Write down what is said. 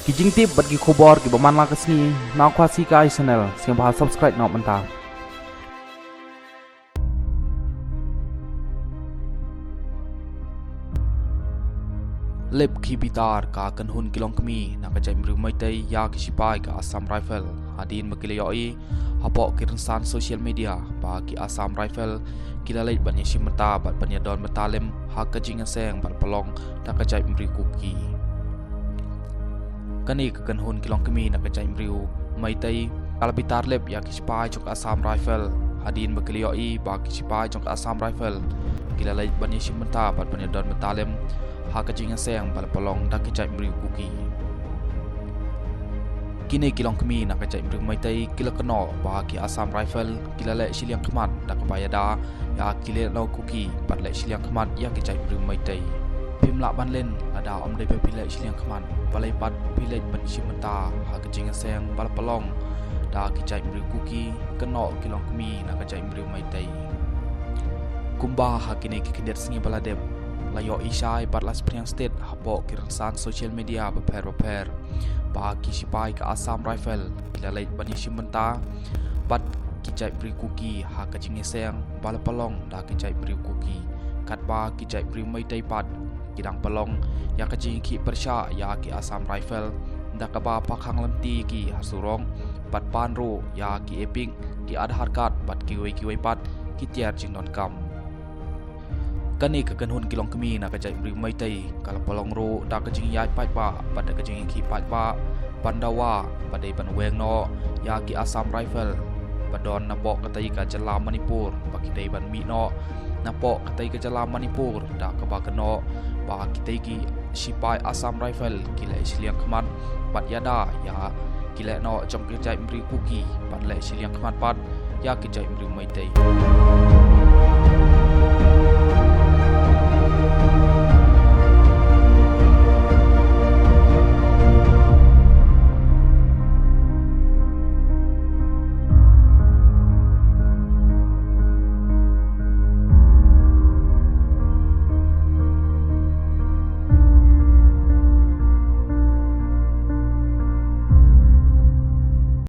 kijing tip bat gi khobor gi baman la kasni na khwasi kai channel siang bha subscribe nok manta lep khibitar ka kan hun kilong kmi na ka jai mru mai tai ya ki sipai ka Assam Rifle hadin makiliyoi hapo kiransan social media ba ki Assam Rifle kilalai ban simata bat ban don matalem ha ka jinga seng bat palong ta ka jai mru kuki kani ka kan hun kilong kmi na ka jai mru mai tai kalabitar lep ya ki sipai jok Assam Rifle hadin makiliyoi ba ki sipai jok Assam Rifle kilalai ban simata bat ban don matalem hak kajingan sayang bal pelong dak kecai meri kuki kini kilong kemi nak kecai meri mai tai kila keno ba ki Assam Rifle kila le siliang kemat dak bayada ya kile no kuki bat le siliang kemat ya kecai meri mai tai pim la ban len ada om dei pe pile siliang kemat balai pat pile ban simenta hak kajingan sayang bal pelong dak kecai meri kuki keno kilong kemi nak kecai meri mai tai kumba hakini kikidet singi baladep layo isai batlas priang state hapo kiransan social media beper ba ki sipai ka Assam Rifle kila lai bani simenta bat kijai bri kuki ha ka jinge seng bal palong da kijai bri kuki kat ba kijai bri mai tai pat kidang palong ya ka jing ki persha ya ki Assam Rifle da ka ba pakhang lamti ki hasurong bat panro ya ki eping ki adhar card bat ki wei pat ki tiar jing non kam kani ka kan hun kilong kemi na ka jai mri mai tai kala palong ro da ka jing yai pai ba pada ka jing ki pai ba pandawa padai ban weng no ya ki Assam Rifle padon na pok ka tai ka jala Manipur ba ki dai ban mi no na pok ka tai ka jala Manipur da ka ba kano ba ki tai ki sipai Assam Rifle kila isliang khamat pat yada ya kila no jong ki jai mri kuki pat le isliang khamat pat ya ki jai mri mai tai